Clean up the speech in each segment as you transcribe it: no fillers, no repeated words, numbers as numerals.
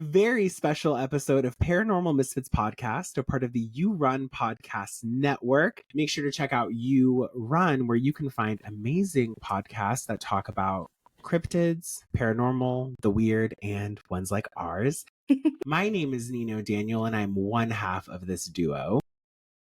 Very special episode of Paranormal Misfits Podcast, a part of the You Run Podcast Network. Make sure to check out You Run, where you can find amazing podcasts that talk about cryptids, paranormal, the weird, and ones like ours. My name is Nino Daniel, and I'm one half of this duo.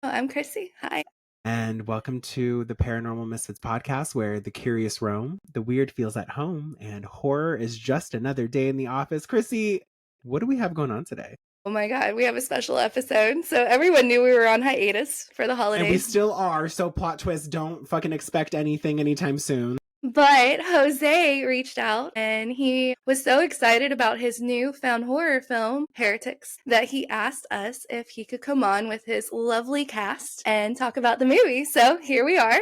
I'm Chrissy. Hi. And welcome to the Paranormal Misfits Podcast, where the curious roam, the weird feels at home, and horror is just another day in the office. Chrissy, what do we have going on today? Oh my God, we have a special episode. So everyone knew we were on hiatus for the holidays. And we still are, so plot twist, don't fucking expect anything anytime soon. But Jose reached out and he was so excited about his newfound horror film, Heretics, that he asked us if he could come on with his lovely cast and talk about the movie. So here we are.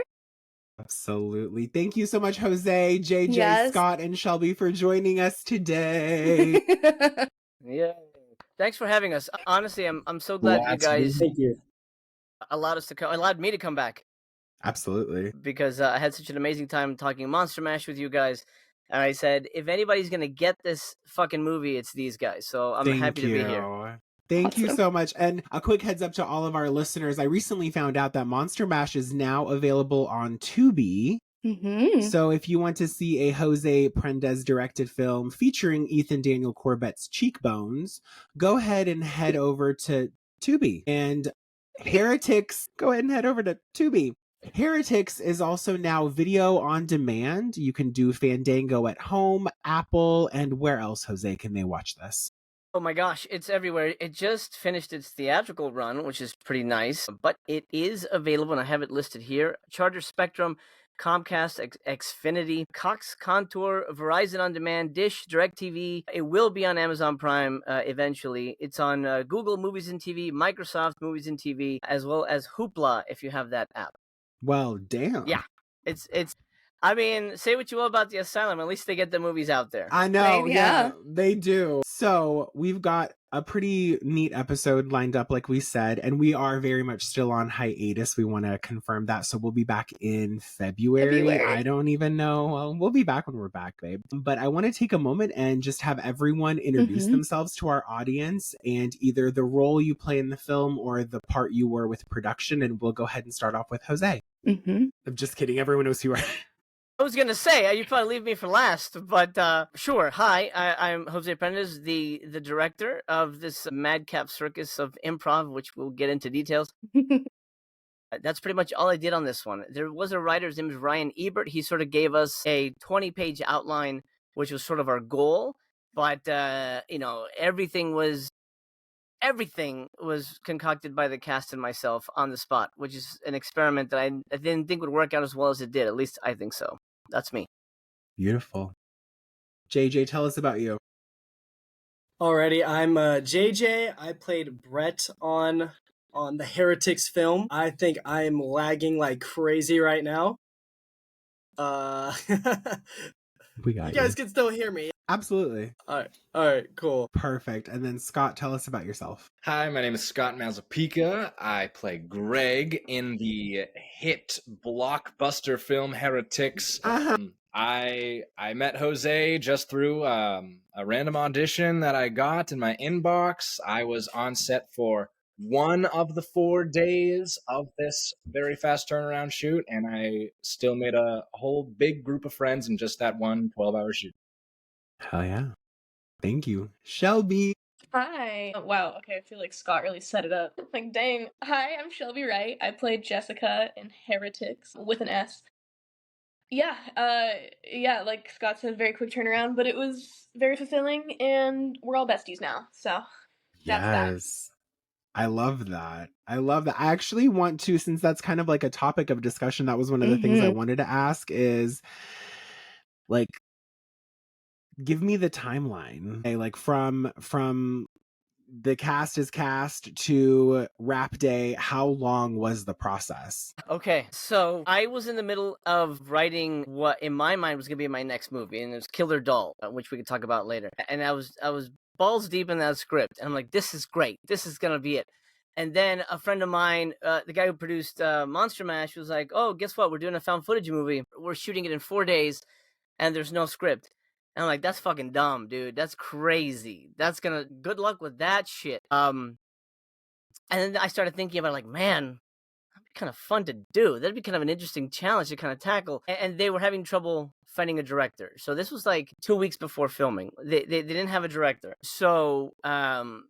Absolutely. Thank you so much, Jose, JJ, Yes. Scott, and Shelby for joining us today. Yeah. Thanks for having us. Honestly, I'm so glad you guys allowed me to come back. Absolutely. Because I had such an amazing time talking Monster Mash with you guys. And I said, if anybody's going to get this fucking movie, it's these guys. So I'm happy to be here. Thank you so much. And a quick heads up to all of our listeners. I recently found out that Monster Mash is now available on Tubi. Mm-hmm. So if you want to see a Jose Prendes directed film featuring Ethan Daniel Corbett's cheekbones, go ahead and head over to Tubi. And Heretics, go ahead and head over to Tubi. Heretics is also now video on demand. You can do Fandango at home, Apple, and where else, Jose, can they watch this? Oh my gosh, it's everywhere. It just finished its theatrical run, which is pretty nice, but it is available, and I have it listed here. Charter Spectrum, Comcast, Xfinity, Cox Contour, Verizon On Demand, Dish, DirecTV. It will be on Amazon Prime eventually. It's on Google Movies and TV, Microsoft Movies and TV, as well as Hoopla if you have that app. Well, damn. Yeah, it's. I mean, say what you will about the asylum. At least they get the movies out there. I know, yeah, they do. So we've got a pretty neat episode lined up, like we said, and we are very much still on hiatus. We want to confirm that. So we'll be back in February. I don't even know. Well, we'll be back when we're back, babe. But I want to take a moment and just have everyone introduce themselves to our audience and either the role you play in the film or the part you were with production. And we'll go ahead and start off with Jose. I'm just kidding. Everyone knows who you are. I was going to say, you'd probably leave me for last, but sure. Hi, I'm Jose Prendes, the director of this madcap circus of improv, which we'll get into details. That's pretty much all I did on this one. There was a writer, his name is Ryan Ebert. He sort of gave us a 20-page outline, which was sort of our goal, but, everything was concocted by the cast and myself on the spot, which is an experiment that I didn't think would work out as well as it did. At least I think so. That's me. Beautiful. JJ, tell us about you. Alrighty, I'm JJ. I played Brett on the Heretics film. I think I'm lagging like crazy right now. We got you guys can still hear me. Absolutely. All right, cool. Perfect. And then Scott, tell us about yourself. Hi, my name is Scott Mazapika. I play Greg in the hit blockbuster film Heretics. I met Jose just through a random audition that I got in my inbox. I was on set for one of the 4 days of this very fast turnaround shoot, and I still made a whole big group of friends in just that one 12-hour shoot. Hell yeah. Thank you. Shelby. Hi. Oh, wow, okay, I feel like Scott really set it up. Like, dang. Hi, I'm Shelby Wright. I played Jessica in Heretics with an S. Yeah, like Scott said, very quick turnaround, but it was very fulfilling, and we're all besties now, so that's that. I love that. I actually want to, since that's kind of like a topic of discussion, that was one of the things I wanted to ask is, like, give me the timeline. Okay, like from the cast is cast to wrap day, how long was the process? Okay, so I was in the middle of writing what in my mind was going to be my next movie, and it was Killer Doll, which we could talk about later. And I was balls deep in that script, and I'm like, this is great. This is going to be it. And then a friend of mine, the guy who produced Monster Mash, was like, oh, guess what? We're doing a found footage movie. We're shooting it in 4 days, and there's no script. And I'm like, that's fucking dumb, dude. That's crazy. Good luck with that shit. And then I started thinking about, like, man, kind of fun to do. That'd be kind of an interesting challenge to kind of tackle. And they were having trouble finding a director. So this was like 2 weeks before filming. They didn't have a director. So,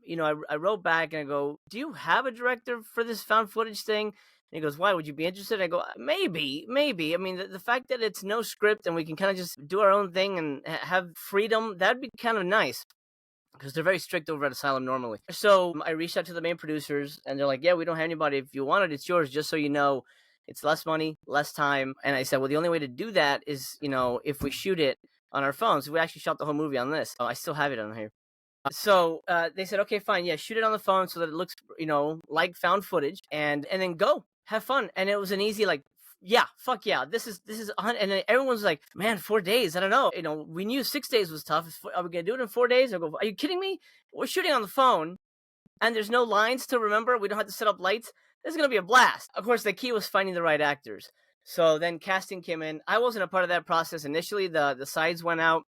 you know, I wrote back and I go, do you have a director for this found footage thing? And he goes, why, would you be interested? I go, maybe. I mean, the fact that it's no script and we can kind of just do our own thing and have freedom, that'd be kind of nice. Because they're very strict over at Asylum normally. So I reached out to the main producers, and they're like, yeah, we don't have anybody. If you want it, it's yours, just so you know. It's less money, less time. And I said, well, the only way to do that is, you know, if we shoot it on our phones. We actually shot the whole movie on this. I still have it on here. So they said, okay, fine. Yeah, shoot it on the phone so that it looks, you know, like found footage. And then go. Have fun. And it was an easy, like, yeah, fuck yeah. This is, and then everyone's like, man, 4 days. I don't know. You know, we knew 6 days was tough. Are we going to do it in 4 days? I go, are you kidding me? We're shooting on the phone and there's no lines to remember. We don't have to set up lights. This is going to be a blast. Of course, the key was finding the right actors. So then casting came in. I wasn't a part of that process initially. The sides went out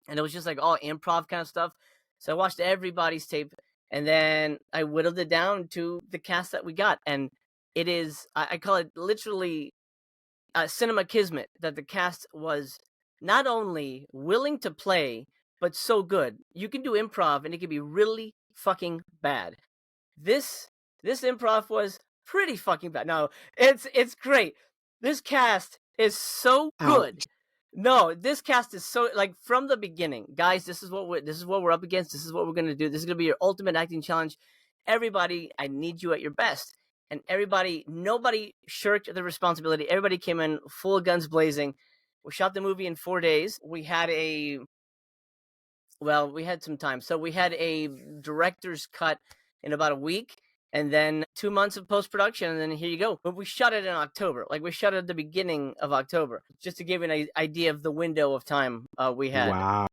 and it was just like all improv kind of stuff. So I watched everybody's tape and then I whittled it down to the cast that we got. And it is, I call it literally cinema kismet that the cast was not only willing to play, but so good. You can do improv and it can be really fucking bad. This improv was pretty fucking bad. No, it's great. This cast is so good. Ouch. No, this cast is so, like, from the beginning, guys, this is what we're up against. This is what we're going to do. This is going to be your ultimate acting challenge. Everybody, I need you at your best. And nobody shirked the responsibility. Everybody came in full guns blazing. We shot the movie in 4 days. We had some time. So we had a director's cut in about a week and then 2 months of post-production. And then here you go. But we shot it in October. Like, we shot it at the beginning of October, just to give you an idea of the window of time we had. Wow.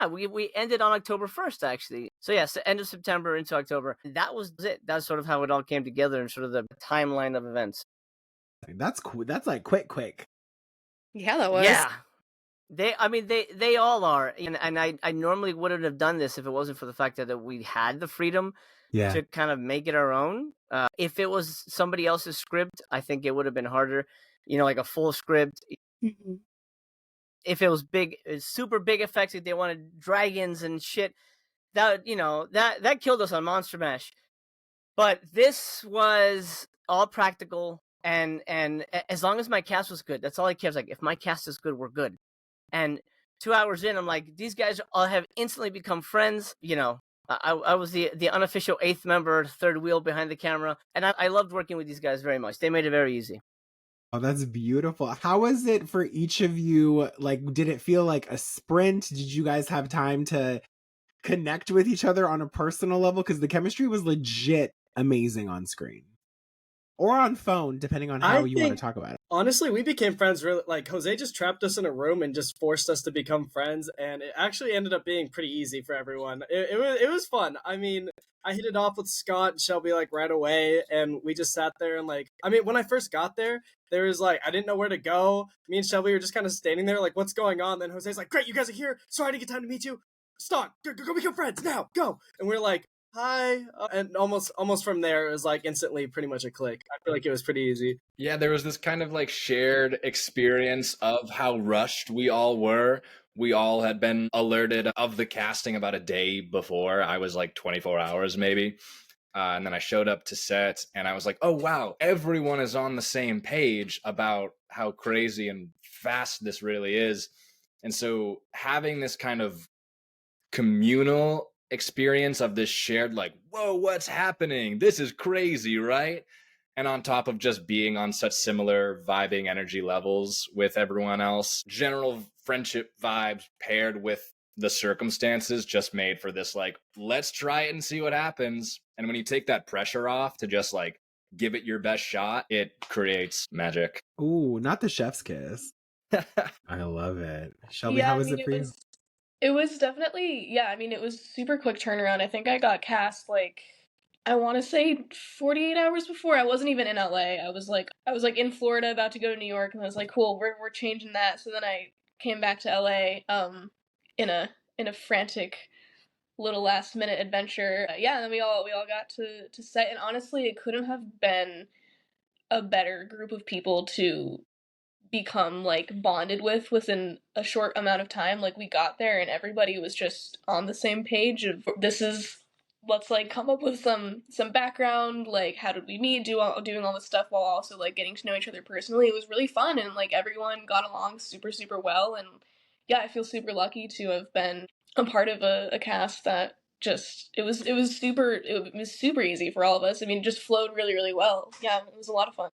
We ended on October 1st, actually. So yes, end of September into October. That was it. That's sort of how it all came together and sort of the timeline of events. That's cool. That's like quick. Yeah, that was. Yeah. They all are. And I normally wouldn't have done this if it wasn't for the fact that we had the freedom to kind of make it our own. If it was somebody else's script, I think it would have been harder, you know, like a full script. Mm-hmm. If it was big, super big effects, if they wanted dragons and shit, that, you know, that killed us on Monster Mash. But this was all practical, and as long as my cast was good, that's all I care. Like, if my cast is good, we're good. And 2 hours in, I'm like, these guys all have instantly become friends. You know, I was the unofficial 8th member, third wheel behind the camera, and I loved working with these guys very much. They made it very easy. Oh, that's beautiful. How was it for each of you? Like, did it feel like a sprint? Did you guys have time to connect with each other on a personal level? Because the chemistry was legit amazing on screen. Or on phone, depending on how you want to talk about it. Honestly, we became friends really, like, Jose just trapped us in a room and just forced us to become friends, and it actually ended up being pretty easy for everyone. It was fun. I mean, I hit it off with Scott and Shelby, like, right away, and we just sat there and, like, I mean, when I first got there, there was, like, I didn't know where to go. Me and Shelby were just kind of standing there, like, what's going on? Then Jose's like, great, you guys are here. Sorry I didn't get time to meet you. Stop. Go become friends now. Go. And we're like, hi. And almost from there, it was, like, instantly pretty much a click. I feel like it was pretty easy. Yeah, there was this kind of, like, shared experience of how rushed we all were. We all had been alerted of the casting about a day before. I was like 24 hours maybe. And then I showed up to set and I was like, oh, wow, everyone is on the same page about how crazy and fast this really is. And so having this kind of communal experience of this shared, like, whoa, what's happening? This is crazy, right? And on top of just being on such similar vibing energy levels with everyone else, general friendship vibes paired with the circumstances just made for this, like, let's try it and see what happens. And when you take that pressure off to just, like, give it your best shot, it creates magic. Ooh, not the chef's kiss. I love it. Shelby, how was it for you? It was definitely, yeah, I mean, it was super quick turnaround. I think I got cast, like, I want to say 48 hours before. I wasn't even in LA. I was like in Florida about to go to New York, and I was like, cool, we're changing that. So then I came back to LA in a frantic little last minute adventure. Yeah, and then we all got to set, and honestly, it couldn't have been a better group of people to become like bonded with within a short amount of time. Like, we got there and everybody was just on the same page of, this is, let's like come up with some background, like how did we meet, doing all this stuff while also like getting to know each other personally. It was really fun, and like everyone got along super well, and yeah, I feel super lucky to have been a part of a cast that just, it was super easy for all of us. I mean, it just flowed really well. Yeah, it was a lot of fun.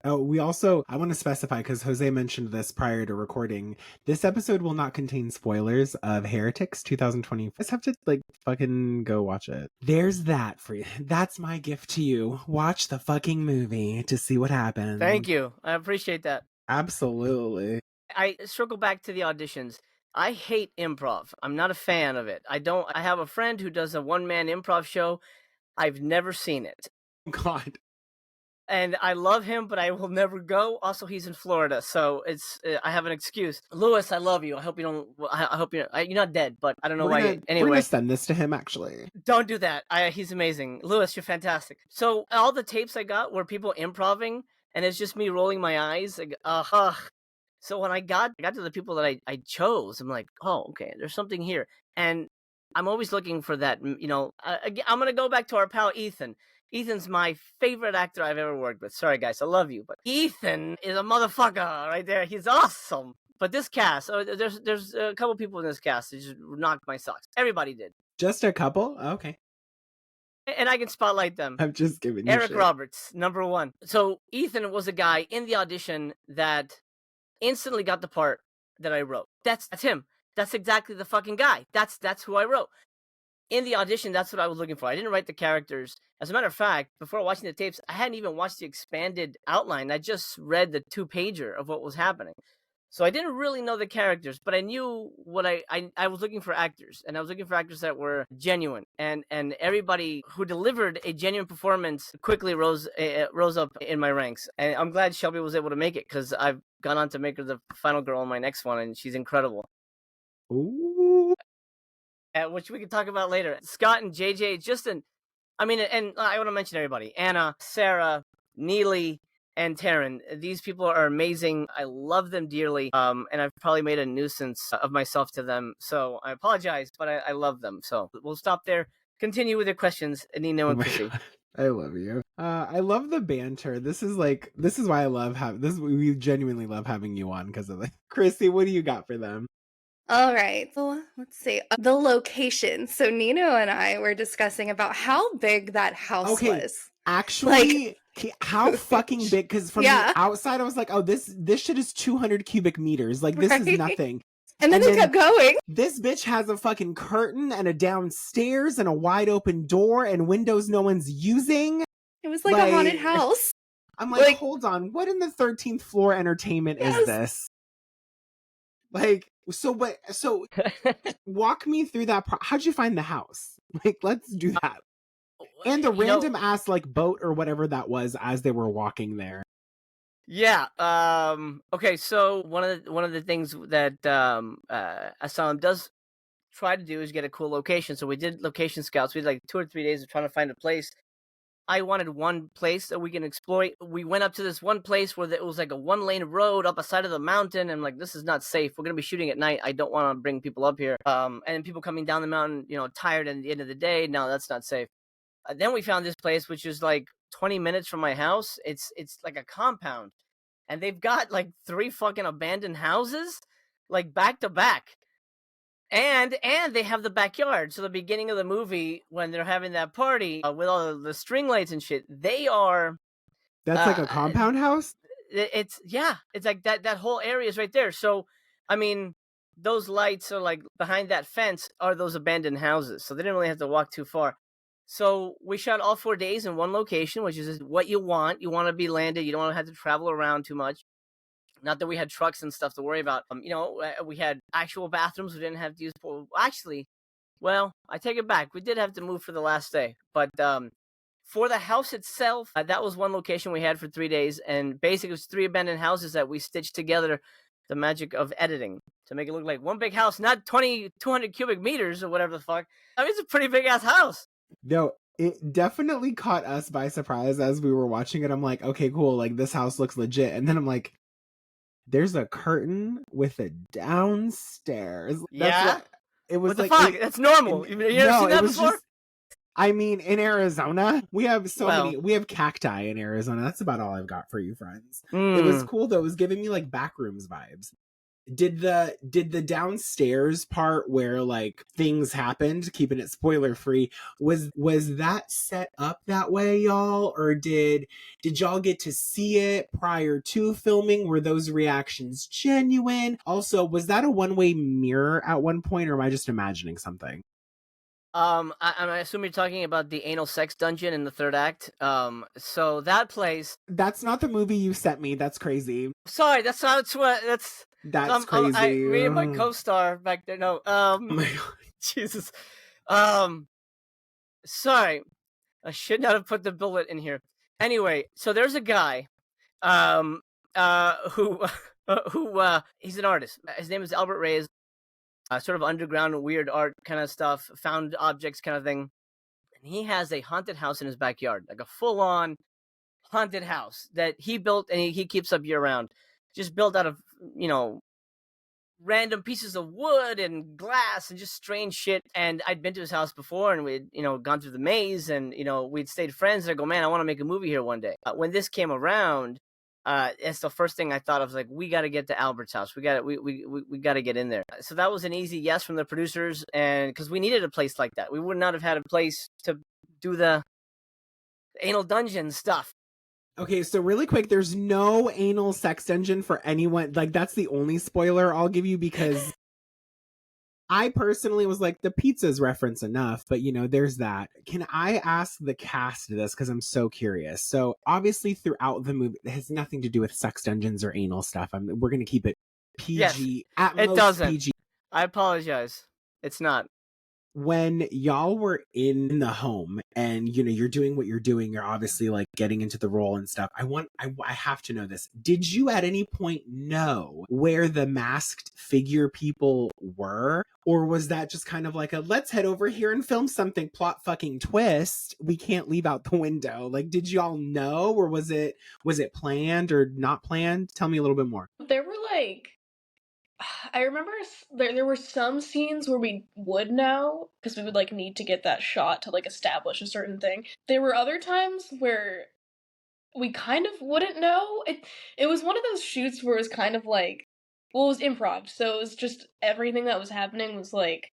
Oh, we also, I want to specify, because Jose mentioned this prior to recording, this episode will not contain spoilers of Heretics 2020. Just have to, like, fucking go watch it. There's that for you. That's my gift to you. Watch the fucking movie to see what happens. Thank you. I appreciate that. Absolutely. I circle back to the auditions. I hate improv. I'm not a fan of it. I have a friend who does a one-man improv show. I've never seen it. God. And I love him, but I will never go. Also, he's in Florida, so I have an excuse. Lewis, I love you. I hope you don't. I hope you're not dead, but I don't know why. Anyway, we're gonna send this to him. Actually, don't do that. He's amazing. Lewis, you're fantastic. So all the tapes I got were people improving, and it's just me rolling my eyes. Like, So when I got to the people that I chose, I'm like, oh, okay, there's something here, and I'm always looking for that. You know, I'm gonna go back to our pal Ethan. Ethan's my favorite actor I've ever worked with. Sorry, guys, I love you, but Ethan is a motherfucker right there. He's awesome. But this cast, there's a couple people in this cast that just knocked my socks. Everybody did. Just a couple? Okay. And I can spotlight them. I'm just giving you Eric shit. Roberts, number one. So Ethan was a guy in the audition that instantly got the part that I wrote. That's him. That's exactly the fucking guy. That's who I wrote. In the audition, that's what I was looking for. I didn't write the characters. As a matter of fact, before watching the tapes, I hadn't even watched the expanded outline. I just read the 2-pager of what was happening. So I didn't really know the characters, but I knew what I was looking for actors, and I was looking for actors that were genuine, and everybody who delivered a genuine performance quickly rose up in my ranks. And I'm glad Shelby was able to make it, because I've gone on to make her the final girl in my next one, and she's incredible. Ooh. Which we can talk about later. Scott and JJ, and I want to mention everybody. Anna, Sarah, Neely, and Taryn. These people are amazing. I love them dearly. And I've probably made a nuisance of myself to them. So I apologize, but I love them. So we'll stop there. Continue with your questions, Nino and Chrissy. I love you. I love the banter. This is why I love we genuinely love having you on, because of it. Chrissy, what do you got for them? All right, so let's see. The location. So Nino and I were discussing about how big that house was. Actually, how fucking big? Because from the outside, I was like, oh, this shit is 200 cubic meters. Like, this is nothing. And then they kept going. This bitch has a fucking curtain and a downstairs and a wide open door and windows no one's using. It was like a haunted house. I'm like, hold on. What in the 13th floor entertainment is this? Like, so walk me through that. How'd you find the house? Like, let's do that. And the random ass like boat or whatever that was as they were walking there. Yeah. Okay. So one of the things that Asylum does try to do is get a cool location. So we did location scouts. We had like 2 or 3 days of trying to find a place. I wanted one place that we can exploit. We went up to this one place where it was like a 1-lane road up a side of the mountain. And I'm like, this is not safe. We're going to be shooting at night. I don't want to bring people up here. And people coming down the mountain, tired at the end of the day. No, that's not safe. Then we found this place, which is like 20 minutes from my house. It's like a compound. And they've got like 3 fucking abandoned houses, like back to back. And they have the backyard. So the beginning of the movie, when they're having that party with all the string lights and shit, they are. That's like a compound house? It's like that whole area is right there. So, I mean, those lights are like behind that fence are those abandoned houses. So they didn't really have to walk too far. So we shot all 4 days in one location, which is what you want. You want to be landed. You don't want to have to travel around too much. Not that we had trucks and stuff to worry about. We had actual bathrooms. We didn't have to use. Actually, well, I take it back. We did have to move for the last day, but For the house itself, that was one location we had for 3 days, and basically it was 3 abandoned houses that we stitched together the magic of editing to make it look like one big house, not 200 cubic meters or whatever the fuck. I mean, it's a pretty big ass house. No, it definitely caught us by surprise as we were watching it. I'm like, okay, cool, like this house looks legit. And then I'm like, there's a curtain with a downstairs. Yeah? It was What the like, fuck? That's normal. You ever seen that before? I mean, in Arizona, we have we have cacti in Arizona. That's about all I've got for you, friends. It was cool though. It was giving me like backrooms vibes. Did the downstairs part where like things happened, keeping it spoiler free, was that set up that way, y'all? Or did y'all get to see it prior to filming? Were those reactions genuine? Also, was that a one-way mirror at one point, or am I just imagining something? I assume you're talking about the anal sex dungeon in the 3rd act. So that place. That's not the movie you sent me. That's crazy. Sorry, that's not what. That's crazy. Me and my co-star back there. No. Oh my God. Jesus. Sorry, I should not have put the bullet in here. Anyway, so there's a guy, who he's an artist. His name is Albert Reyes. Sort of underground, weird art kind of stuff, found objects kind of thing. And he has a haunted house in his backyard, like a full-on haunted house that he built and he keeps up year-round. Just built out of, random pieces of wood and glass and just strange shit. And I'd been to his house before and we'd, gone through the maze and, we'd stayed friends. And I go, man, I want to make a movie here one day. When this came around, it's the first thing I thought of, like, we got to get to Albert's house. We got to get in there. So that was an easy yes from the producers, and because we needed a place like that, we would not have had a place to do the anal dungeon stuff. Okay, so really quick, there's no anal sex dungeon for anyone. Like, that's the only spoiler I'll give you, because I personally was like, the pizza's reference enough, but there's that. Can I ask the cast this? Because I'm so curious. So obviously throughout the movie, it has nothing to do with sex dungeons or anal stuff. We're going to keep it PG. Yes, at it most doesn't. PG. I apologize. It's not. When y'all were in the home and you're doing what you're doing, you're obviously like getting into the role and stuff. I have to know this. Did you at any point know where the masked figure people were? Or was that just kind of like a, let's head over here and film something, plot fucking twist? We can't leave out the window. Like, did y'all know, or was it planned or not planned? Tell me a little bit more. There were like, I remember there were some scenes where we would know because we would like need to get that shot to like establish a certain thing. There were other times where we kind of wouldn't know. It was one of those shoots where it was kind of like, well, it was improv, so it was just everything that was happening was like,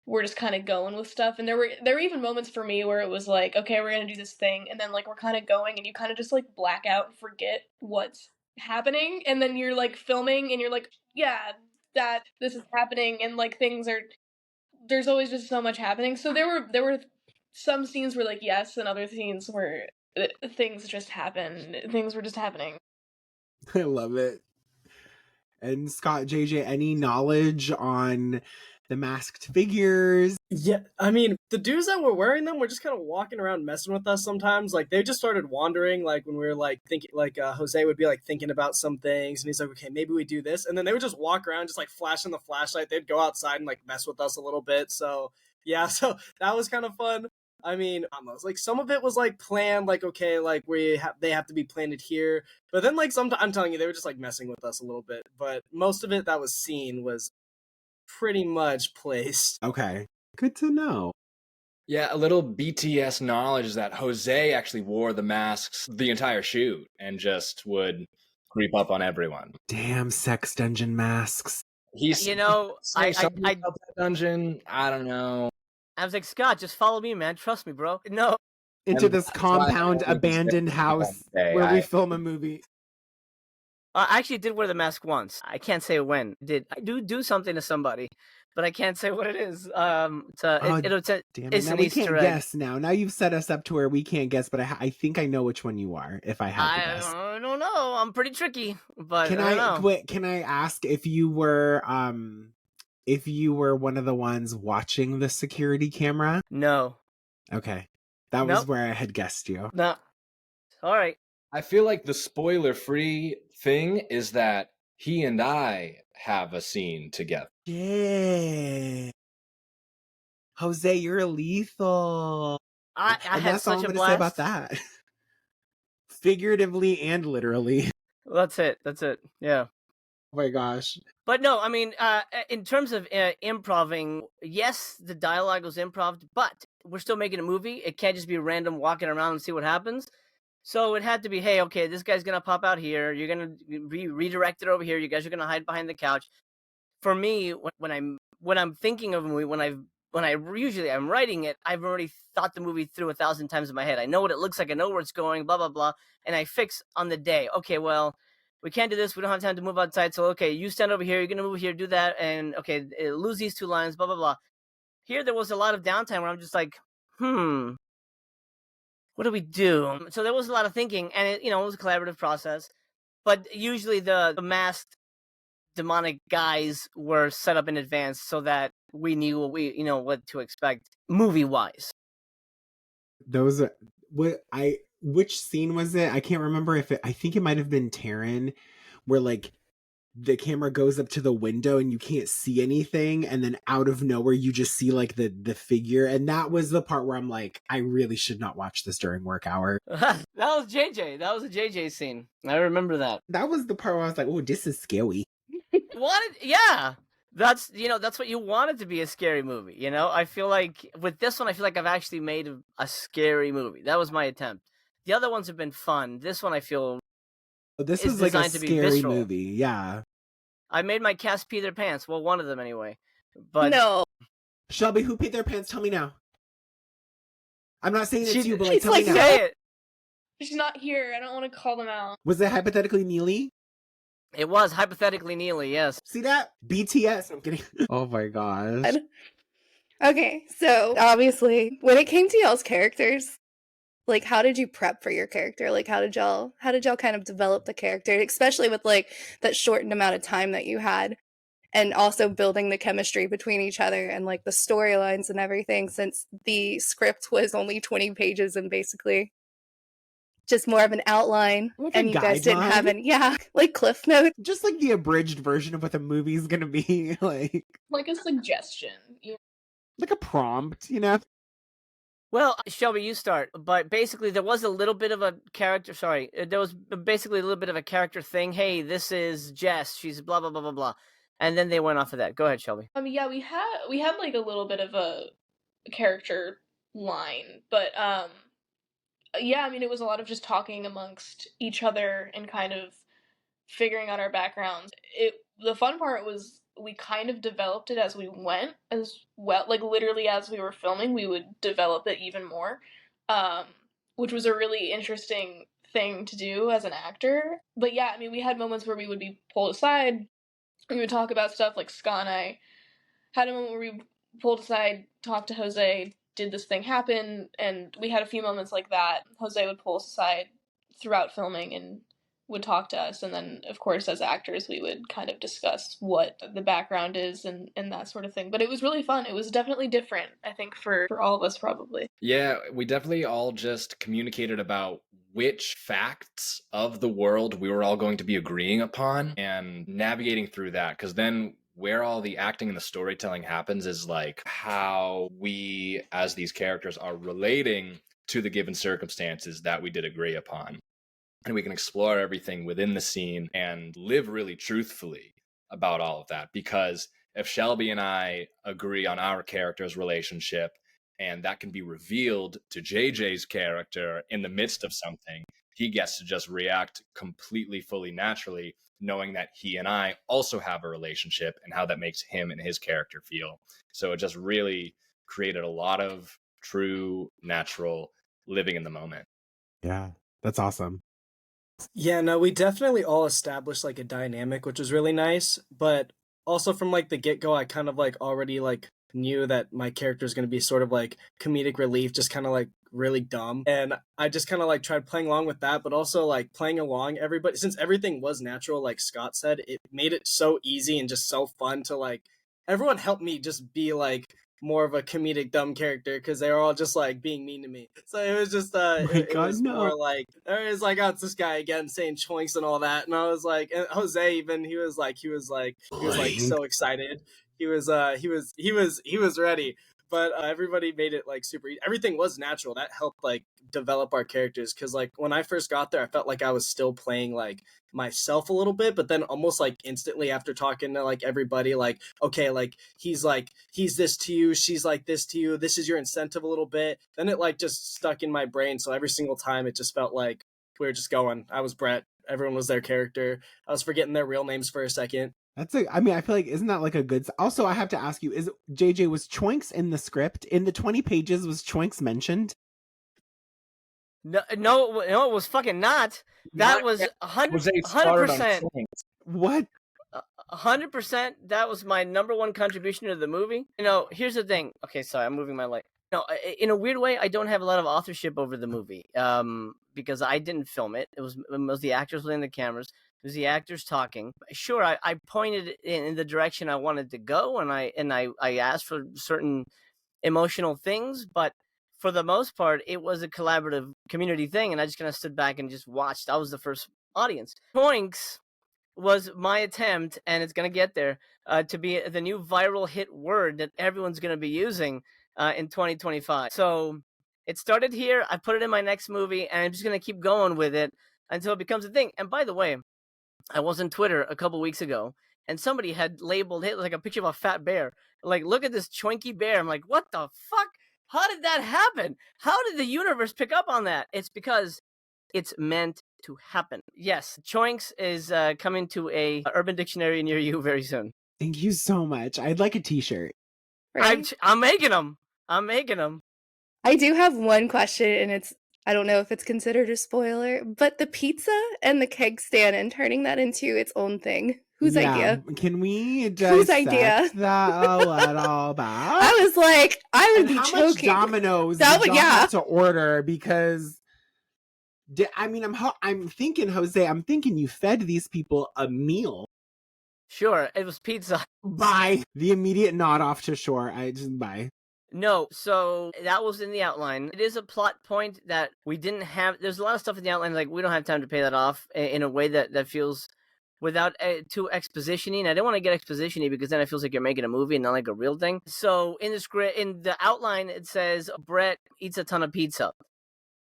we're just kind of going with stuff. And there were even moments for me where it was like, okay, we're gonna do this thing, and then like we're kind of going, and you kind of just like black out and forget what's happening, and then you're like filming and you're like, yeah, that this is happening, and like there's always just so much happening. So there were some scenes where like yes, and other scenes where things just happen. Things were just happening. I love it. And Scott, JJ, any knowledge on the masked figures? Yeah, I mean, the dudes that were wearing them were just kind of walking around messing with us sometimes. Like, they just started wandering, like, when we were, like, thinking, like, Jose would be, like, thinking about some things, and he's like, okay, maybe we do this. And then they would just walk around, just, like, flashing the flashlight. They'd go outside and, like, mess with us a little bit. So, yeah, so that was kind of fun. I mean, almost, like, some of it was, like, planned, like, okay, like, they have to be planted here. But then, like, sometimes, I'm telling you, they were just, like, messing with us a little bit. But most of it that was seen was pretty much placed. Okay, good to know. Yeah, a little BTS knowledge is that Jose actually wore the masks the entire shoot and just would creep up on everyone. Damn sex dungeon masks. He's, I dungeon. I don't know. I was like, Scott, just follow me, man. Trust me, bro. No. Into this compound abandoned house where we film a movie. I actually did wear the mask once. I can't say when. I do something to somebody, but I can't say what it is. Damn it. It's now an we Easter can't egg. Guess now. Now you've set us up to where we can't guess, but I think I know which one you are. If I had to guess, I don't know. I'm pretty tricky, but can I don't know. Can I ask if you were one of the ones watching the security camera? No. Okay. That was Nope. where I had guessed you. No. All right. I feel like the spoiler-free thing is that he and I have a scene together. Yeah. Jose, you're lethal. I And had that's all such I'm a going to say about blast. that. Figuratively and literally. That's it. Yeah. Oh my gosh. But no, I mean, in terms of improving, yes, the dialogue was improv, but we're still making a movie. It can't just be random walking around and see what happens. So it had to be, hey, okay, this guy's going to pop out here. You're going to be redirected over here. You guys are going to hide behind the couch. For me, when I'm thinking of a movie, when I'm writing it, I've already thought the movie through 1,000 times in my head. I know what it looks like. I know where it's going, blah, blah, blah. And I fix on the day. Okay, well, we can't do this. We don't have time to move outside. So, okay, you stand over here. You're going to move here, do that. And, okay, lose these 2 lines, blah, blah, blah. Here, there was a lot of downtime where I'm just like, what do we do? So there was a lot of thinking, and it was a collaborative process. But usually the masked demonic guys were set up in advance so that we knew what to expect movie-wise. Which scene was it? I can't remember I think it might have been Taryn, where like the camera goes up to the window and you can't see anything, and then out of nowhere you just see like the figure, and that was the part where I'm like, I really should not watch this during work hour. That was JJ. That was a JJ scene. I remember that. That was the part where I was like, oh, this is scary. Yeah. That's what you want it to be, a scary movie. I feel like with this one, I've actually made a scary movie. That was my attempt. The other ones have been fun. This one, I feel, this is was like a designed to be scary visceral. movie. Yeah. I made my cast pee their pants. Well, one of them anyway. But No. Shelby, who peed their pants? Tell me now. I'm not saying it's you, but she's tell me like, now. say it. She's not here. I don't want to call them out. Was it hypothetically Neely? It was hypothetically Neely, yes. See that? BTS. I'm kidding. Oh my gosh. Okay, so obviously, when it came to y'all's characters, like, how did you prep for your character? Like, how did y'all kind of develop the character, especially with like that shortened amount of time that you had, and also building the chemistry between each other and like the storylines and everything, since the script was only 20 pages and basically just more of an outline, Like and a you guys didn't have guideline? any, like cliff notes. Just like the abridged version of what the movie's gonna be. Like a suggestion. Like a prompt, you know? Well, Shelby, you start. But basically, there was a little bit of a character. Sorry, there was basically a little bit of a character thing. Hey, this is Jess. She's blah blah blah blah blah, and then they went off of that. Go ahead, Shelby. Yeah, we had like a little bit of a character line, but yeah, I mean, it was a lot of just talking amongst each other and kind of figuring out our backgrounds. The fun part was we kind of developed it as we went as well. Like literally as we were filming, we would develop it even more, which was a really interesting thing to do as an actor. But yeah, I mean, we had moments where we would be pulled aside. We would talk about stuff. Like Scott and I had a moment where we pulled aside, talked to Jose, did this thing happen, and we had a few moments like that. Jose would pull us aside throughout filming and would talk to us, and then of course as actors we would kind of discuss what the background is and that sort of thing. But it was really fun. It was definitely different, I think, for all of us probably. Yeah, we definitely all just communicated about which facts of the world we were all going to be agreeing upon and navigating through that, because then where all the acting and the storytelling happens is like how we as these characters are relating to the given circumstances that we did agree upon. And we can explore everything within the scene and live really truthfully about all of that. Because if Shelby and I agree on our character's relationship and that can be revealed to JJ's character in the midst of something, he gets to just react completely, fully naturally, knowing that he and I also have a relationship and how that makes him and his character feel. So it just really created a lot of true, natural living in the moment. Yeah, that's awesome. Yeah, no, we definitely all established like a dynamic, which was really nice. But also from like the get-go, I kind of like already like knew that my character is going to be sort of like comedic relief, just kind of like really dumb. And I just kind of like tried playing along with that, but also like playing along everybody, since everything was natural, like Scott said, it made it so easy and just so fun to like, everyone helped me just be like more of a comedic dumb character because they were all just like being mean to me. So it was just it God, was no. more like there is like, oh, it's this guy again saying choinks and all that, and I was like, and Jose even he was like so excited. He was ready. But everybody made it like super. Everything was natural. That helped like develop our characters because like when I first got there, I felt like I was still playing like myself a little bit, but then almost like instantly after talking to like everybody, like okay, like he's this to you, she's like this to you. This is your incentive a little bit. Then it like just stuck in my brain. So every single time, it just felt like we were just going. I was Brett. Everyone was their character. I was forgetting their real names for a second. I mean, I feel like, isn't that like a good... Also, I have to ask you, JJ, was Choinks in the script? In the 20 pages, was Choinks mentioned? No, it was fucking not. That was 100%. What? 100%. That was my number one contribution to the movie. You know, here's the thing. Okay, sorry, I'm moving my light. No, in a weird way, I don't have a lot of authorship over the movie. Because I didn't film it. It was the actors holding the cameras. It was the actors talking. Sure, I pointed in the direction I wanted to go, and I asked for certain emotional things, but for the most part, it was a collaborative community thing, and I just kind of stood back and just watched. I was the first audience. Poinks was my attempt, and it's going to get there, to be the new viral hit word that everyone's going to be using in 2025. So it started here. I put it in my next movie, and I'm just going to keep going with it until it becomes a thing. And by the way, I was on Twitter a couple weeks ago, and somebody had labeled it like a picture of a fat bear. Like, look at this choinky bear. I'm like, what the fuck? How did that happen? How did the universe pick up on that? It's because it's meant to happen. Yes, choinks is coming to a Urban Dictionary near you very soon. Thank you so much. I'd like a t-shirt. Right? I'm making them. I do have one question, and I don't know if it's considered a spoiler, but the pizza and the keg stand and turning that into its own thing. Whose idea? Can we Whose idea? that a little bit? I was like, I would be how choking. Much Domino's that would, y'all have to order because I'm thinking, Jose, you fed these people a meal. Sure, it was pizza. Bye. The immediate nod off to shore. Bye. No, so that was in the outline. It is a plot point that we didn't have. There's a lot of stuff in the outline, like we don't have time to pay that off in a way that feels without too expositioning. I didn't want to get exposition-y because then it feels like you're making a movie and not like a real thing. So in the script, in the outline, it says Brett eats a ton of pizza.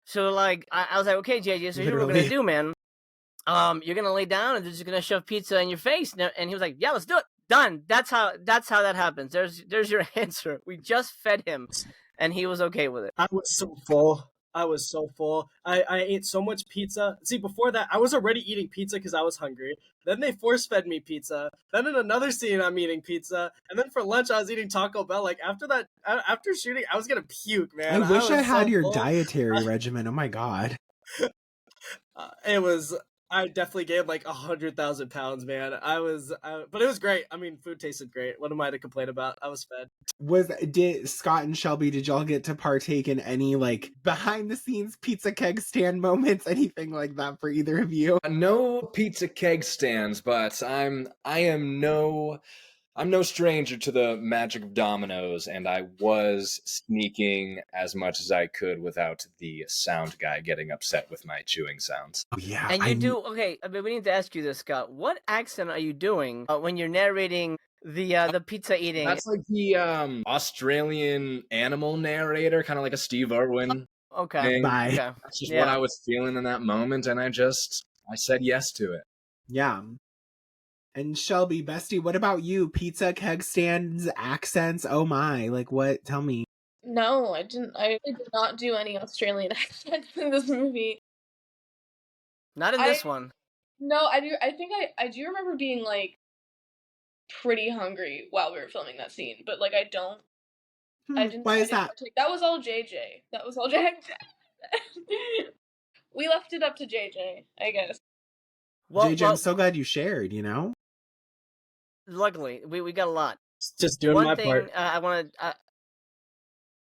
So like, I was like, okay, JJ, so here's what we're gonna do, man. You're gonna lay down and they're just gonna shove pizza in your face. And he was like, yeah, let's do it. Done. That's how that happens. There's your answer. We just fed him, and he was okay with it. I was so full. I ate so much pizza. See, before that, I was already eating pizza because I was hungry. Then they force-fed me pizza. Then in another scene, I'm eating pizza. And then for lunch, I was eating Taco Bell. Like, after shooting, I was going to puke, man. I wish I had your dietary regimen. Oh, my God. I definitely gained like 100,000 pounds, man. But it was great. I mean, food tasted great. What am I to complain about? I was fed. Did Scott and Shelby, did y'all get to partake in any like behind the scenes pizza keg stand moments, anything like that for either of you? No pizza keg stands, but I'm no stranger to the magic of dominoes, and I was sneaking as much as I could without the sound guy getting upset with my chewing sounds. Oh, yeah. And okay, I mean, we need to ask you this, Scott. What accent are you doing when you're narrating the pizza eating? That's like the Australian animal narrator, kind of like a Steve Irwin. Okay. Thing. Bye. Okay. That's just what I was feeling in that moment, and I said yes to it. Yeah. And Shelby, bestie, what about you? Pizza, keg stands, accents? Oh my. Like what? Tell me. No, I didn't. I did not do any Australian accent in this movie. Not in this one. No, I do. I think I do remember being like pretty hungry while we were filming that scene, but like I don't. I didn't. Why is that? That was all JJ. That was all JJ. We left it up to JJ, I guess. JJ, I'm so glad you shared. You know. Luckily, we got a lot. Just doing my part. I want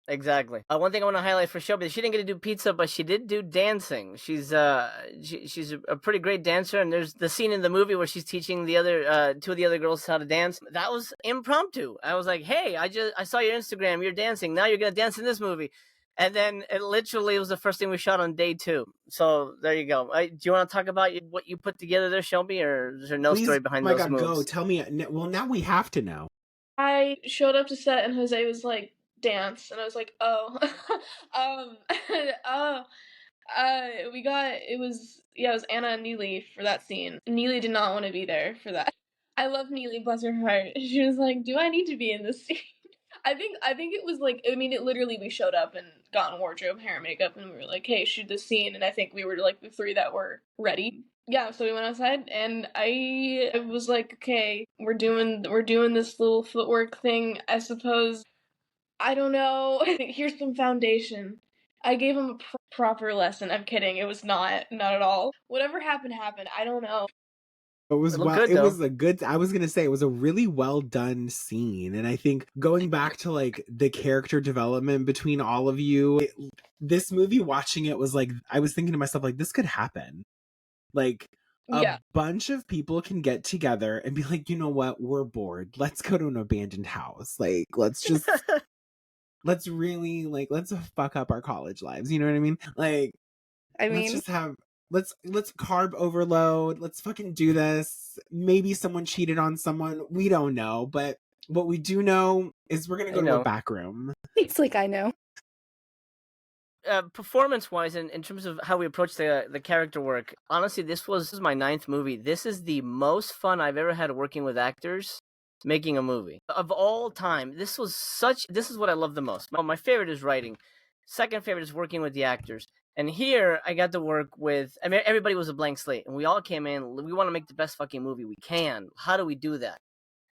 Exactly. One thing I want to highlight for Shelby, she didn't get to do pizza, but she did do dancing. She's a pretty great dancer, and there's the scene in the movie where she's teaching the other two of the other girls how to dance. That was impromptu. I was like, hey, I saw your Instagram, you're dancing. Now you're gonna dance in this movie. And then it literally was the first thing we shot on day 2. So there you go. Do you want to talk about what you put together there, Shelby, or is there no story behind those moves? Go tell me. Well, now we have to know. I showed up to set and Jose was like, dance, and I was like, oh. It was Anna and Neely for that scene. Neely did not want to be there for that. I love Neely, bless her heart. She was like, do I need to be in this scene? I think it was like, I mean, it literally, we showed up and got in wardrobe, hair and makeup, and we were like, hey, shoot this scene, and I think we were like the 3 that were ready. Yeah, so we went outside, and I was like, okay, we're doing this little footwork thing, I suppose. I don't know. Here's some foundation. I gave him a proper lesson. I'm kidding. It was not at all. Whatever happened. I don't know. It was a good. I was gonna say it was a really well done scene, and I think going back to like the character development between all of you, this movie, watching it was like, I was thinking to myself, like, this could happen. Like, a bunch of people can get together and be like, you know what, we're bored. Let's go to an abandoned house. Like, let's just let's really let's fuck up our college lives. You know what I mean? Like, let's just have. Let's carb overload. Let's fucking do this. Maybe someone cheated on someone. We don't know. But what we do know is we're going to go to a back room. It's like, I know. Performance-wise, in terms of how we approach the character work, honestly, this was my 9th movie. This is the most fun I've ever had working with actors making a movie. Of all time, this is what I love the most. My favorite is writing. Second favorite is working with the actors. And here, I got to work with, I mean, everybody was a blank slate, and we all came in, we want to make the best fucking movie we can. How do we do that?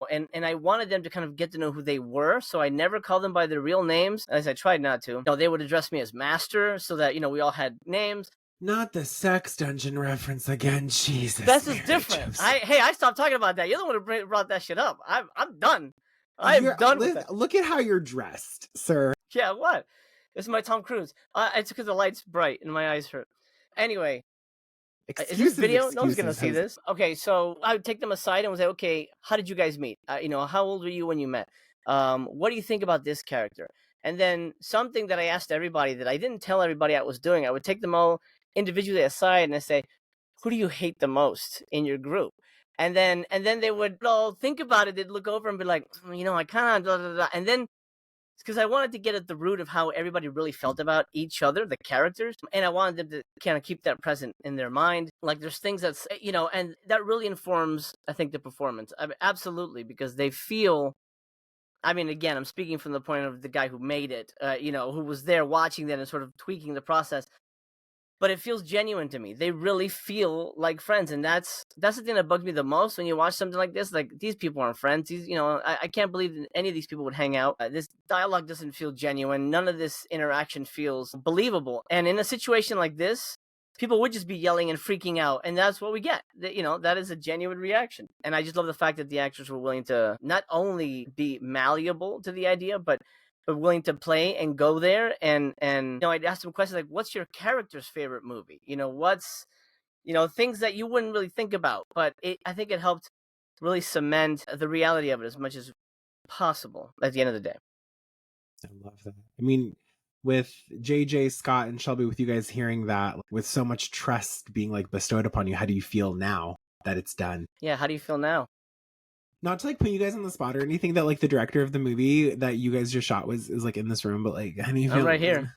And I wanted them to kind of get to know who they were, so I never called them by their real names, as I tried not to. They would address me as Master, so that, we all had names. Not the sex dungeon reference again, Jesus. This is different. I stopped talking about that. You're the one who brought that shit up. I'm done. I'm done with that. Look at how you're dressed, sir. Yeah, what? This is my Tom Cruise. It's because the light's bright and my eyes hurt. Anyway, is this video? No one's going to see this. Okay, so I would take them aside and would say, okay, how did you guys meet? How old were you when you met? What do you think about this character? And then something that I asked everybody that I didn't tell everybody I was doing, I would take them all individually aside and I say, who do you hate the most in your group? And then they would all think about it. They'd look over and be like, I kind of, and then, because I wanted to get at the root of how everybody really felt about each other, the characters, and I wanted them to kind of keep that present in their mind. Like, there's things that's, and that really informs, I think, the performance. I mean, absolutely, because they feel, I mean, again, I'm speaking from the point of the guy who made it, who was there watching that and sort of tweaking the process. But it feels genuine to me. They really feel like friends, and that's the thing that bugs me the most when you watch something like this. Like, these people aren't friends. I can't believe that any of these people would hang out. This dialogue doesn't feel genuine. None of this interaction feels believable. And in a situation like this, people would just be yelling and freaking out, and that's what we get. That is a genuine reaction. And I just love the fact that the actors were willing to not only be malleable to the idea, but willing to play and go there. And I'd ask them questions like, what's your character's favorite movie? What's, things that you wouldn't really think about. But I think it helped really cement the reality of it as much as possible at the end of the day. I love that. I mean, with JJ, Scott, and Shelby, with you guys hearing that, with so much trust being bestowed upon you, how do you feel now that it's done? Yeah, how do you feel now? Not to put you guys on the spot or anything, that the director of the movie that you guys just shot is in this room, but how do you feel? I'm right here.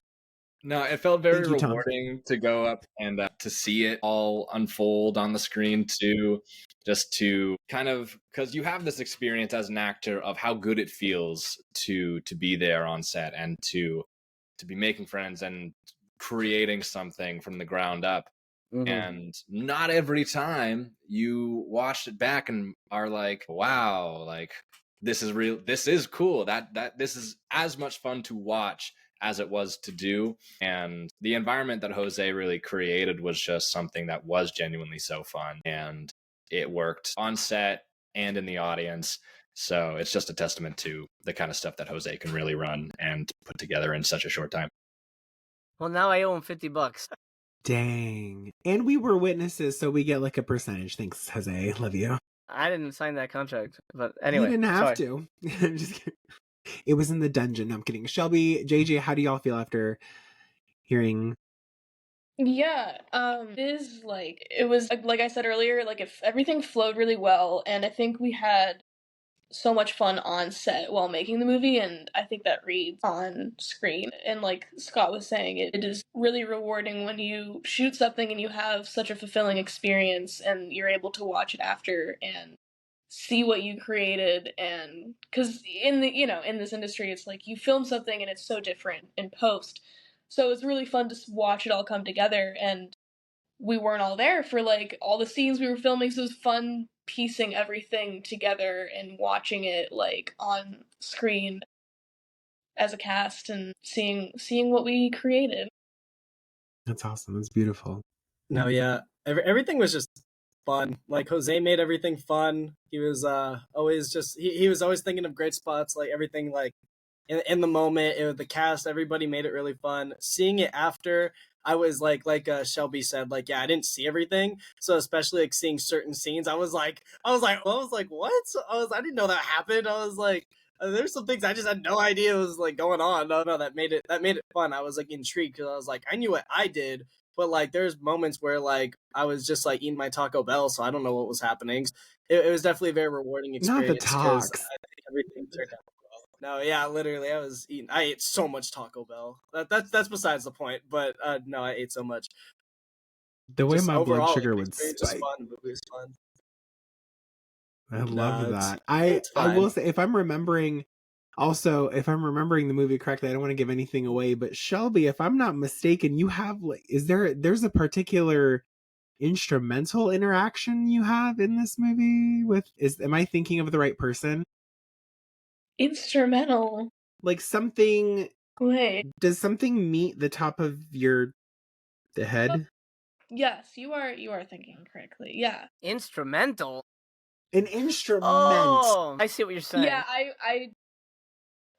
No, it felt very rewarding to go up and to see it all unfold on the screen too, just to kind of, because you have this experience as an actor of how good it feels to be there on set and to be making friends and creating something from the ground up. Mm-hmm. And not every time you watch it back and are like, wow, this is real. This is cool. This is as much fun to watch as it was to do. And the environment that Jose really created was just something that was genuinely so fun. And it worked on set and in the audience. So it's just a testament to the kind of stuff that Jose can really run and put together in such a short time. Well, now I owe him $50. Dang. And we were witnesses, so we get like a percentage. Thanks, Jose. Love you. I didn't sign that contract, but anyway. You didn't have sorry. to. I'm just kidding. It was in the dungeon. No, I'm kidding. Shelby, JJ, how do y'all feel after hearing? Yeah, it is like, it was like I said earlier, like if everything flowed really well, and I think we had so much fun on set while making the movie, and I think that reads on screen. And like Scott was saying, it is really rewarding when you shoot something and you have such a fulfilling experience and you're able to watch it after and see what you created. And because in this industry, it's like you film something and it's so different in post, so it's really fun to watch it all come together. And we weren't all there for like all the scenes we were filming, so it was fun piecing everything together and watching it like on screen as a cast and seeing what we created. That's awesome. It's beautiful. No, yeah, everything was just fun. Like Jose made everything fun. He was always just he was always thinking of great spots. Like everything, like in the moment, the cast, everybody made it really fun. Seeing it after, I was like Shelby said, like, yeah, I didn't see everything. So especially like seeing certain scenes, I was like, what? I didn't know that happened. I was like, there's some things I just had no idea was like going on. No, that made it fun. I was like intrigued because I was like, I knew what I did, but like there's moments where like I was just like eating my Taco Bell, so I don't know what was happening. It was definitely a very rewarding experience. Not the 'cause talks. I think everything turned out well. No, yeah, literally, I ate so much Taco Bell. That's besides the point. But no, I ate so much. The way Just my overall, blood like, sugar the would experience was spike. fun. The movie was fun. I love it's- that. it's I will fine. say, if I'm remembering the movie correctly, I don't want to give anything away, but Shelby, if I'm not mistaken, you have like, there's a particular instrumental interaction you have in this movie with, am I thinking of the right person? Instrumental. Like something, Wait. does something meet the top of the head? Yes, you are thinking correctly. Yeah. Instrumental? An instrument. Oh, I see what you're saying. Yeah,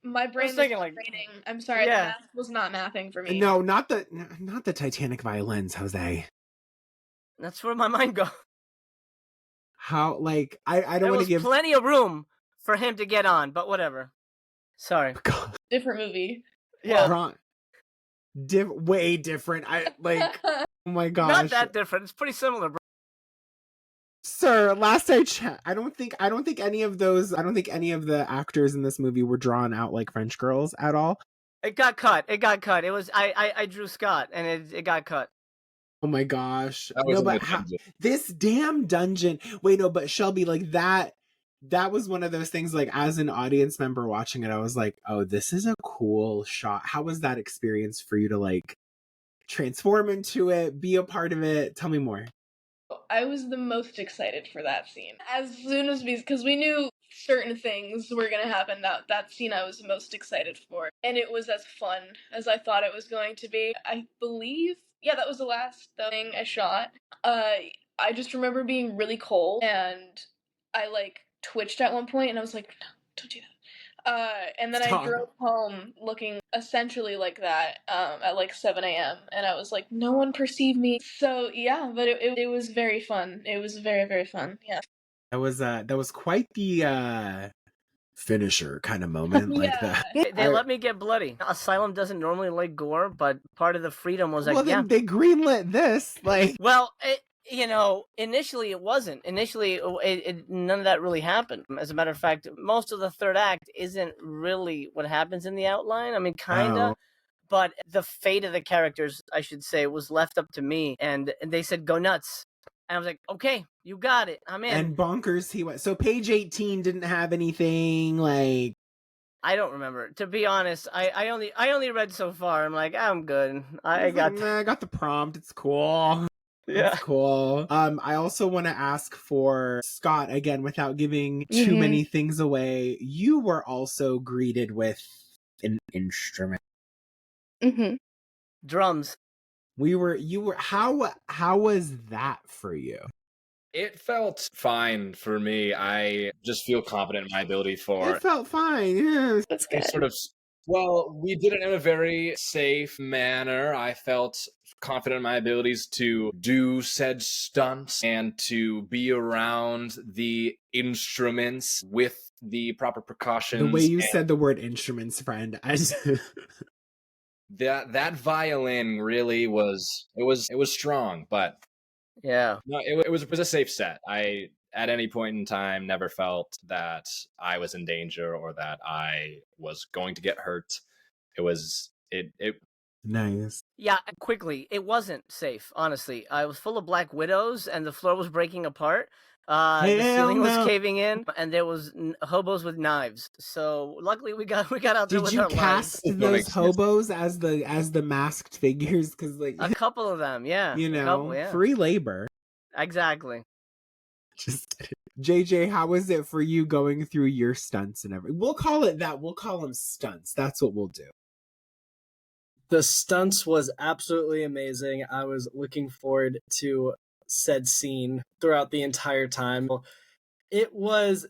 my brain was thinking, like, training. I'm sorry, yeah. the math was not mathing for me. No, not the Titanic violins, Jose. That's where my mind goes. How, like, I don't There want was to give plenty of room for him to get on, but whatever. Sorry. Different movie. Yeah. Way different. I like. Oh my gosh. Not that different. It's pretty similar, bro. Sir, last I checked, I don't think any of the actors in this movie were drawn out like French girls at all. It got cut. It was I drew Scott and it got cut. Oh my gosh. That was No, in but the dungeon. this damn dungeon. Wait, no, but Shelby, like that was one of those things, like as an audience member watching it, I was like, oh, this is a cool shot. How was that experience for you to like transform into it, be a part of it? Tell me more. I was the most excited for that scene. As soon as because we knew certain things were gonna happen, that scene I was the most excited for. And it was as fun as I thought it was going to be. I believe, yeah, that was the last thing I shot. I just remember being really cold and I like twitched at one point and I was like, no, don't do that. And then Stop. I drove home looking essentially like that at like 7 a.m. And I was like, no one perceived me. So yeah, but it was very fun. It was very, very fun. Yeah. That was quite the finisher kind of moment. Like Yeah. that. They let me get bloody. Asylum doesn't normally like gore, but part of the freedom was like, well, yeah. then they greenlit this. Like, Well, initially it wasn't. Initially, none of that really happened. As a matter of fact, most of the third act isn't really what happens in the outline. I mean, kind of. Oh. But the fate of the characters, I should say, was left up to me. And they said, go nuts. And I was like, okay, you got it. I'm in. And bonkers he went. So page 18 didn't have anything like. I don't remember. To be honest, I only read so far. I'm like, I'm good. I got the prompt. It's cool. Yeah. It's cool. I also want to ask for Scott, again, without giving too many things away. You were also greeted with an instrument. Mm-hmm. Drums. You were how was that for you? It felt fine for me. I just feel confident in my ability for It felt fine. Yeah. That's a good. sort of. Well, we did it in a very safe manner. I felt confident in my abilities to do said stunts and to be around the instruments with the proper precautions. The way you said the word instruments, friend. That violin really was strong, but Yeah. no, it was a safe set. I at any point in time never felt that I was in danger or that I was going to get hurt. It was it Nice. Yeah, quickly. It wasn't safe, honestly. I was full of black widows, and the floor was breaking apart. The ceiling was caving in, and there was hobos with knives. So luckily, we got out there Did with you our cast lives. those hobos as the masked figures? Because like A couple of them, yeah. you A know, couple, yeah. free labor. Exactly. Just kidding. JJ, how was it for you going through your stunts and everything? We'll call it that. We'll call them stunts. That's what we'll do. The stunts was absolutely amazing. I was looking forward to said scene throughout the entire time. It was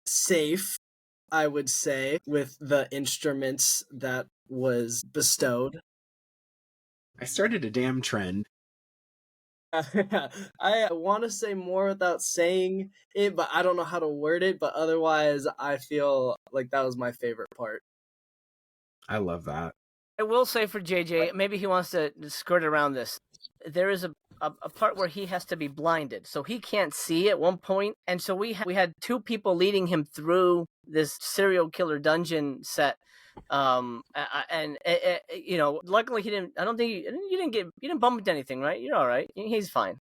safe, I would say, with the instruments that was bestowed. I started a damn trend. I want to say more without saying it, but I don't know how to word it. But otherwise, I feel like that was my favorite part. I love that. I will say for JJ, maybe he wants to skirt around this. There is a part where he has to be blinded, so he can't see at one point, and so we had two people leading him through this serial killer dungeon set. And you know, luckily he didn't. I don't think you didn't bump into anything, right? You're all right. He's fine.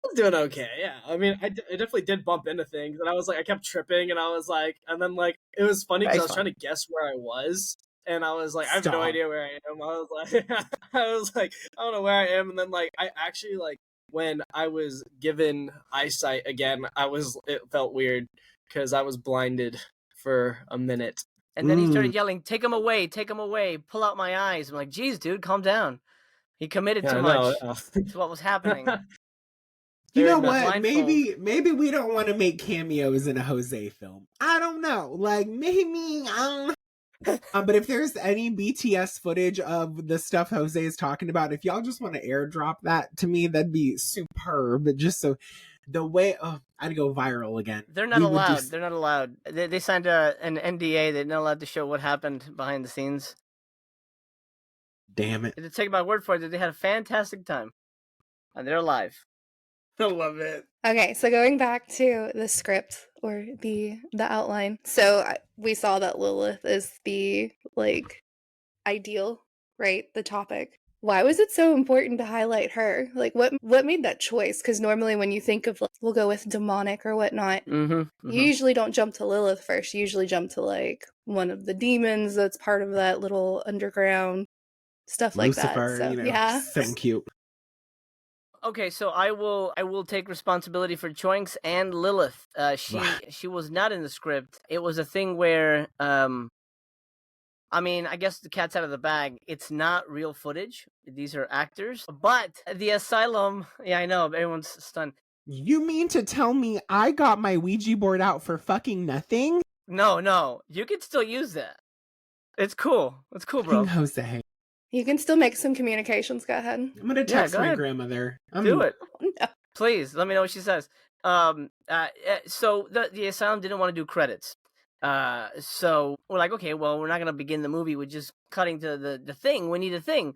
I was doing okay, yeah. I mean, I definitely did bump into things, and I was like, I kept tripping, and I was like, and then like it was funny because I was trying to guess where I was. And I was like, I have no idea where I am. I was like, I don't know where I am. And then like, I actually like when I was given eyesight again, it felt weird because I was blinded for a minute. And then he started yelling, "Take him away! Take him away! Pull out my eyes!" I'm like, "Geez, dude, calm down." He committed too much to what was happening. You know what? Maybe we don't want to make cameos in a Jose film. I don't know. Like maybe but if there's any BTS footage of the stuff Jose is talking about, if y'all just want to airdrop that to me, that'd be superb. Just so the way I'd go viral again. They're not allowed. They're not allowed. They signed an NDA. They're not allowed to show what happened behind the scenes. Damn it. To take my word for it, they had a fantastic time. And they're alive. I love it. Okay, so going back to the script or the outline. So we saw that Lilith is the like ideal, right? The topic. Why was it so important to highlight her? Like what made that choice? Because normally when you think of we'll go with demonic or whatnot, you usually don't jump to Lilith first. You usually jump to like one of the demons that's part of that little underground stuff like Lucifer, that. So, you know, yeah, so cute. Okay, so I will take responsibility for Choinks and Lilith. She was not in the script. It was a thing where I mean, I guess the cat's out of the bag. It's not real footage. These are actors. But the asylum, yeah, I know, everyone's stunned. You mean to tell me I got my Ouija board out for fucking nothing? No, you can still use that. It's cool. It's cool, bro. Jose. you can still make some communications. Go ahead. I'm gonna text my grandmother. Do it. No. Please, let me know what she says. So the asylum didn't want to do credits. So we're like, okay, well, we're not going to begin the movie with just cutting to the thing. We need a thing.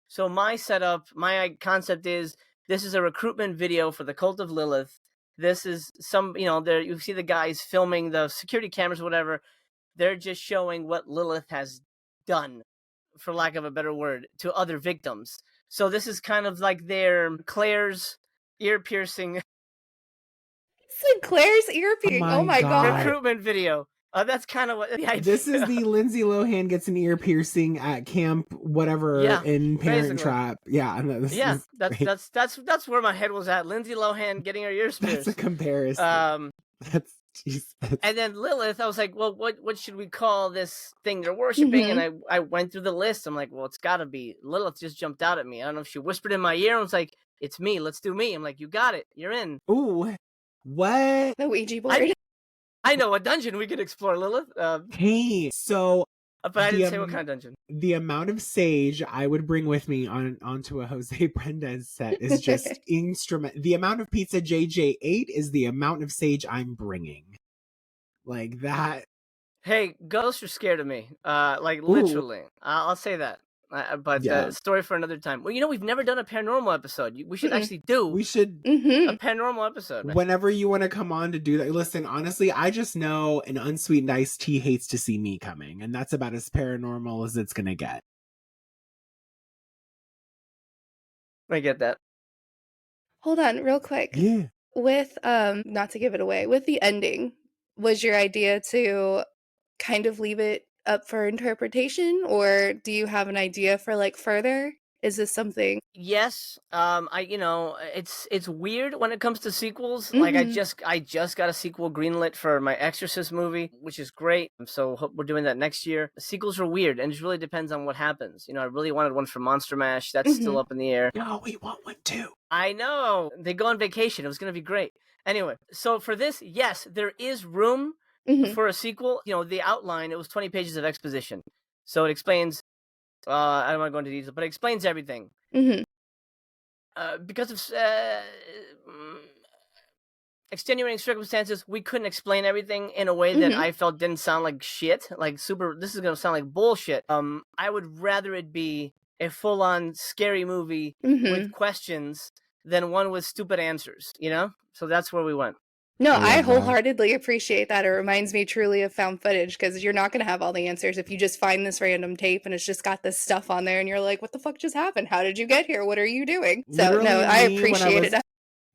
So my setup, my concept is this is a recruitment video for the Cult of Lilith. This is there you see the guys filming the security cameras, whatever. They're just showing what Lilith has done, for lack of a better word, to other victims. So this is kind of like their Claire's ear piercing. Claire's ear piercing. Oh my god. Recruitment video. That's kind of what the idea. This is the Lindsay Lohan gets an ear piercing at camp, whatever, in Parent Trap. Yeah, that's where my head was at. Lindsay Lohan getting her ears pierced. That's a comparison. And then Lilith, I was like, well, what should we call this thing they're worshiping? And I went through the list. I'm like, well, it's got to be Lilith. Just jumped out at me. I don't know if she whispered in my ear and was like, it's me. Let's do me. I'm like, you got it. You're in. Ooh, what? The Ouija board. I know a dungeon we could explore, Lilith. Hey, so But I didn't say what kind of dungeon. the amount of sage I would bring with me onto a Jose Prendes set is just instrument. The amount of pizza JJ ate is the amount of sage I'm bringing. Like that. Hey, ghosts are scared of me. Like literally. I'll say that. But Yeah. story for another time. Well, we've never done a paranormal episode. We should actually do We should a paranormal episode. whenever you want to come on to do that. Listen, honestly, I just know an unsweetened iced tea hates to see me coming, and that's about as paranormal as it's gonna get. I get that. Hold on, real quick. Yeah. With not to give it away, with the ending, was your idea to kind of leave it up for interpretation, or do you have an idea for like further? Is this something? Yes. It's weird when it comes to sequels. Like I just got a sequel greenlit for my Exorcist movie, which is great. So hope we're doing that next year. Sequels are weird, and it really depends on what happens. I really wanted one for Monster Mash. That's still up in the air. No, we want one too. I know. They go on vacation. It was going to be great. Anyway, so for this, yes, there is room for a sequel. The outline, it was 20 pages of exposition. So it explains, I don't want to go into detail, but it explains everything. Because of extenuating circumstances, we couldn't explain everything in a way that I felt didn't sound like shit. Like this is going to sound like bullshit. I would rather it be a full-on scary movie with questions than one with stupid answers, So that's where we went. No, I wholeheartedly appreciate that. It reminds me truly of found footage, because you're not going to have all the answers if you just find this random tape and it's just got this stuff on there and you're like, what the fuck just happened? How did you get here? What are you doing? So Literally no, I me appreciate it.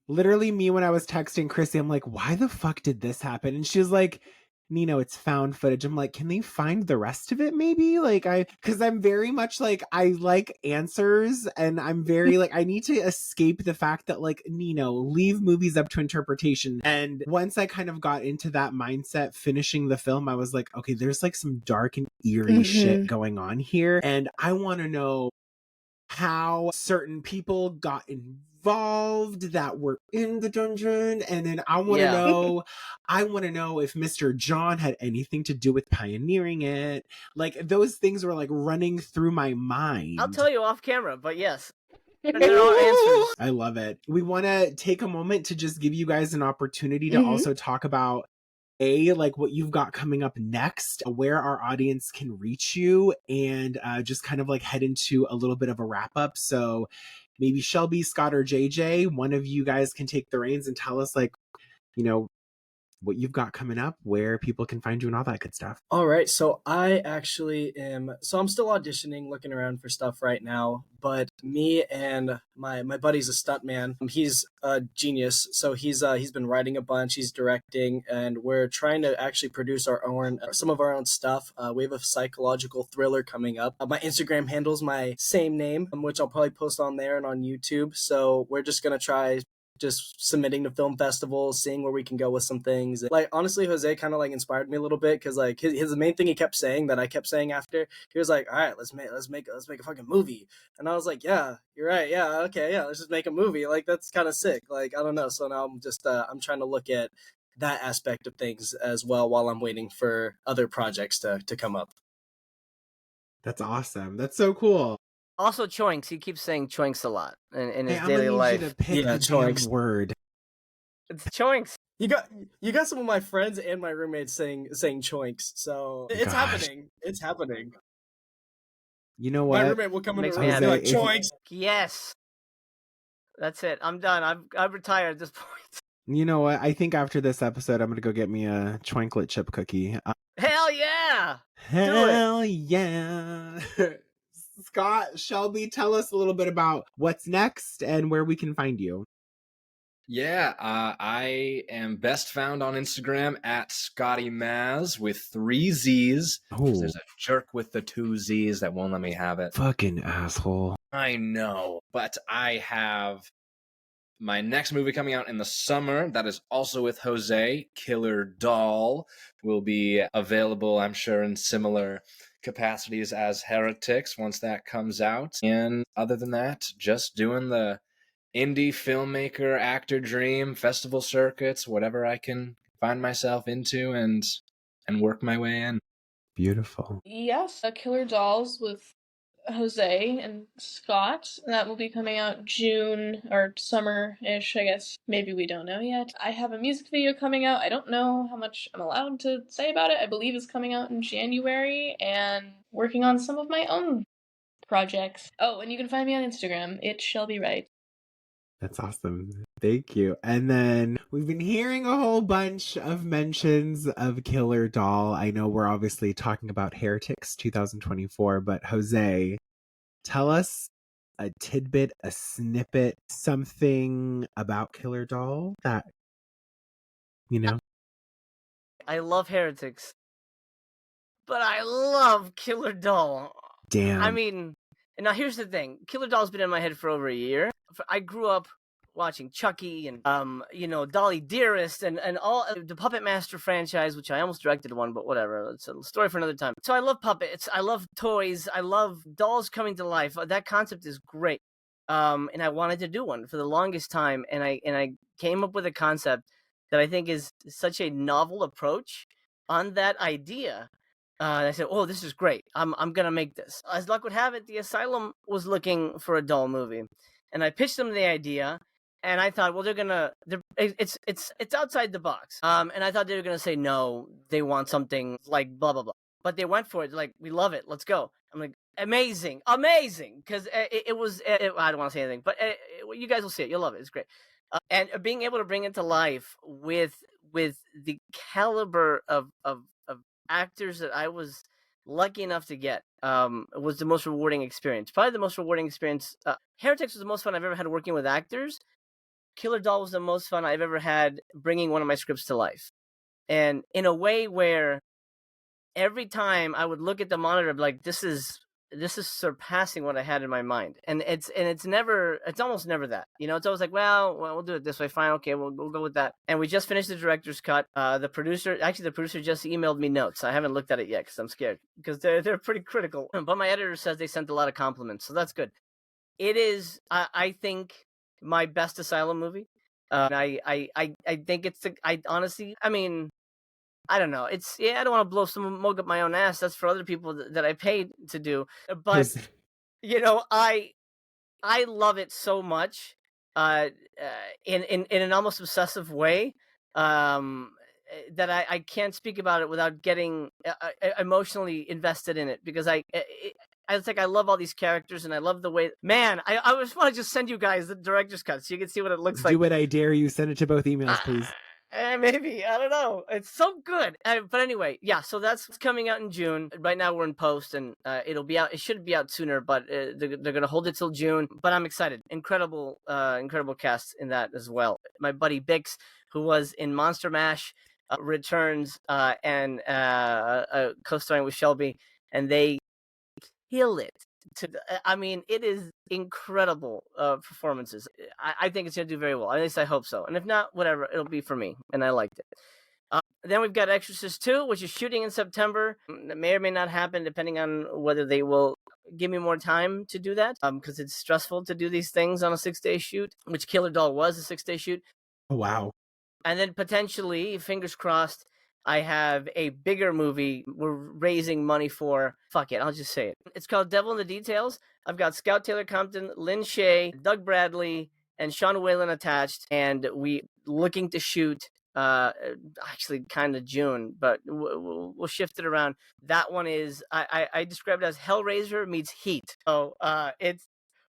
Literally me when I was texting Chrissy, I'm like, why the fuck did this happen? And she was like, Nino, it's found footage. I'm like, can they find the rest of it maybe? Because I'm very much like, I like answers, and I'm very like, I need to escape the fact that like, Nino, leave movies up to interpretation. And once I kind of got into that mindset finishing the film, I was like, okay, there's like some dark and eerie shit going on here. And I want to know how certain people got involved that were in the dungeon, and then I want to know if Mr. John had anything to do with pioneering it. Like those things were like running through my mind. I'll tell you off camera, but yes. There are answers. I love it. We want to take a moment to just give you guys an opportunity to also talk about like what you've got coming up next, where our audience can reach you, and just kind of like head into a little bit of a wrap up. So maybe Shelby, Scott, or JJ, one of you guys can take the reins and tell us like, what you've got coming up, where people can find you, and all that good stuff. All right, so I actually am. So I'm still auditioning, looking around for stuff right now. But me and my buddy's a stuntman. He's a genius, so he's been writing a bunch. He's directing, and we're trying to actually produce some of our own stuff. We have a psychological thriller coming up. My Instagram handle's my same name, which I'll probably post on there and on YouTube. So we're just gonna try just submitting to film festivals, seeing where we can go with some things. Like honestly, Jose kind of like inspired me a little bit, because like his main thing he kept saying that I kept saying after, he was like, all right, let's make a fucking movie. And I was like, yeah, you're right, yeah, okay, yeah, let's just make a movie. Like that's kind of sick. Like I don't know. So now I'm just I'm trying to look at that aspect of things as well while I'm waiting for other projects to come up. That's awesome. That's so cool. Also, choinks. He keeps saying choinks a lot in his I'm daily gonna need life. you to pick the choinks. damn word. It's choinks. You got some of my friends and my roommates saying choinks. So it's happening. It's happening. You know what? My roommate will come in Makes the me room and be like, happy. choinks. Yes. That's it. I'm done. I've retired at this point. You know what? I think after this episode, I'm gonna go get me a Twinklet chip cookie. Hell yeah! Hell yeah! Scott, Shelby, tell us a little bit about what's next and where we can find you. Yeah, I am best found on Instagram at Scotty Mazz with 3 Z's. Oh, There's a jerk with the 2 Z's that won't let me have it. fucking asshole. I know, but I have my next movie coming out in the summer that is also with Jose. Killer Doll will be available, I'm sure, in similar capacities as Heretics once that comes out. And other than that, just doing the indie filmmaker, actor dream, festival circuits, whatever I can find myself into and work my way in. Beautiful. Yes, Killer Dolls with Jose and Scott. That will be coming out June or summer-ish, I guess. Maybe we don't know yet. I have a music video coming out. I don't know how much I'm allowed to say about it. I believe it's coming out in January, and working on some of my own projects. Oh, and you can find me on Instagram. It's Shelby Wright. That's awesome. Thank you. And then we've been hearing a whole bunch of mentions of Killer Doll. I know we're obviously talking about Heretics 2024, but Jose, tell us a tidbit, a snippet, something about Killer Doll that, you know? I love Heretics, but I love Killer Doll. Damn. I mean, now here's the thing. Killer Doll's been in my head for over a year. I grew up watching Chucky and Dolly Dearest and all the Puppet Master franchise, which I almost directed one, but whatever. It's a story for another time. So I love puppets. I love toys. I love dolls coming to life. That concept is great. And I wanted to do one for the longest time, and I came up with a concept that I think is such a novel approach on that idea. I said, "Oh, this is great. I'm gonna make this." As luck would have it, the Asylum was looking for a doll movie, and I pitched them the idea. And I thought, well, it's outside the box. And I thought they were gonna say no, they want something like blah blah blah. But they went for it. They're like, we love it. Let's go. I'm like, amazing, because it was. I don't want to say anything, but you guys will see it. You'll love it. It's great. And being able to bring it to life with the caliber of actors that I was lucky enough to get was the most rewarding experience. Probably the most rewarding experience. Heretics was the most fun I've ever had working with actors. Killer Doll was the most fun I've ever had bringing one of my scripts to life. And in a way where every time I would look at the monitor, I'd be like, this is surpassing what I had in my mind. And it's almost never that. It's always like, well, we'll do it this way. Fine. Okay. We'll go with that. And we just finished the director's cut. The producer just emailed me notes. I haven't looked at it yet because I'm scared because they're pretty critical. But my editor says they sent a lot of compliments. So that's good. It is, I think, my best Asylum movie. I think it's honestly, I mean, I don't know. I don't want to blow smoke up my own ass. That's for other people that I paid to do. But I love it so much, in an almost obsessive way, that I can't speak about it without getting emotionally invested in it because it's like I love all these characters and I love the way. Man, I just want to just send you guys the director's cut so you can see what it looks like. Do it, I dare you. Send it to both emails, please. Maybe. I don't know. It's so good. But anyway, yeah, so that's coming out in June. Right now we're in post and it'll be out. It should be out sooner, but they're going to hold it till June. But I'm excited. Incredible cast in that as well. My buddy Bix, who was in Monster Mash, returns and co-starring with Shelby, and they kill it. I mean, it is incredible performances. I think it's going to do very well. At least I hope so. And if not, whatever, it'll be for me. And I liked it. Then we've got Exorcist 2, which is shooting in September. That may or may not happen depending on whether they will give me more time to do that. Because it's stressful to do these things on a 6-day shoot, which Killer Doll was a 6-day shoot. Oh, wow. And then potentially, fingers crossed, I have a bigger movie we're raising money for. Fuck it, I'll just say it. It's called Devil in the Details. I've got Scout Taylor Compton, Lynn Shay, Doug Bradley, and Sean Whalen attached. And we looking to shoot actually kind of June, but we'll shift it around. That one is, I described it as Hellraiser meets Heat. So it's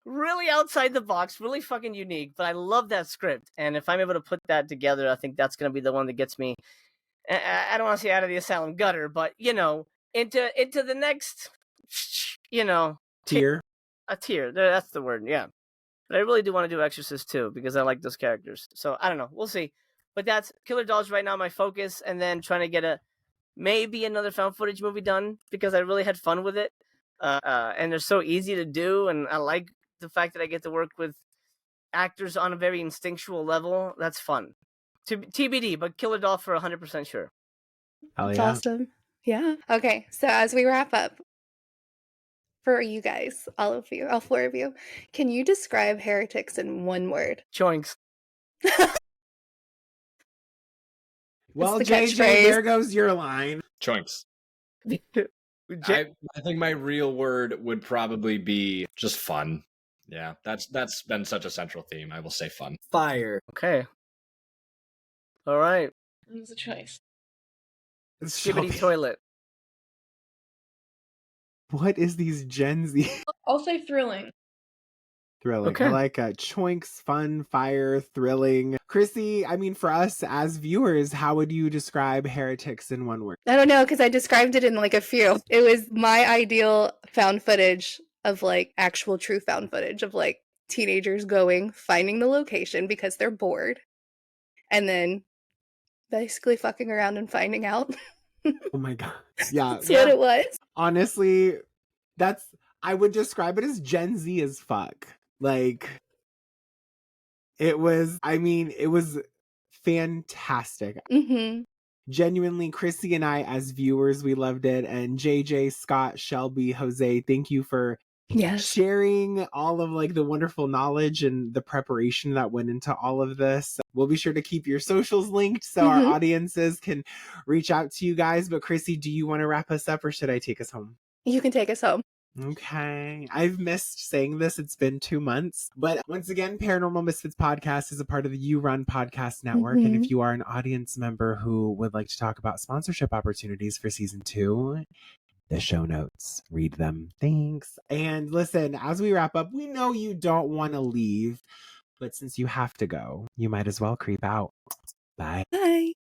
really outside the box, really fucking unique, but I love that script. And if I'm able to put that together, I think that's going to be the one that gets me, I don't want to say out of the Asylum gutter, but, into the next, Tier. A tier. That's the word, yeah. But I really do want to do Exorcist 2 because I like those characters. So, I don't know. We'll see. But that's Killer Dolls right now, my focus, and then trying to get maybe another found footage movie done because I really had fun with it. And they're so easy to do, and I like the fact that I get to work with actors on a very instinctual level. That's fun. TBD, but Killer Doll for 100% sure. Hell That's yeah. awesome. Yeah. Okay, so as we wrap up, for you guys, all of you, all four of you, can you describe Heretics in one word? Choinks. Well, the JJ, catchphrase. there goes your line. Choinks. J- I think my real word would probably be just fun. Yeah, that's been such a central theme. I will say fun. Fire. Okay. All right. It's a choice. Shelby, Skibbity toilet. what is these Gen Z I'll say thrilling. thrilling? Okay. I like choinks, fun, fire, thrilling. Chrissy, I mean, for us as viewers, how would you describe Heretics in one word? I don't know, because I described it in like a few. It was my ideal found footage of like actual true found footage of like teenagers going, finding the location because they're bored, and then basically fucking around and finding out. Oh my god. Yeah. That's what it was. Honestly, I would describe it as Gen Z as fuck. Like, it was fantastic. Mm-hmm. Genuinely, Chrissy and I, as viewers, we loved it. And JJ, Scott, Shelby, Jose, thank you for sharing all of like the wonderful knowledge and the preparation that went into all of this. We'll be sure to keep your socials linked so our audiences can reach out to you guys. But Chrissy, do you want to wrap us up or should I take us home? You can take us home. Okay. I've missed saying this. It's been 2 months. But once again, Paranormal Misfits Podcast is a part of the You Run Podcast Network. And if you are an audience member who would like to talk about sponsorship opportunities for season 2, the show notes, read them. Thanks. And listen, as we wrap up, we know you don't want to leave, but since you have to go, you might as well creep out. Bye. Bye.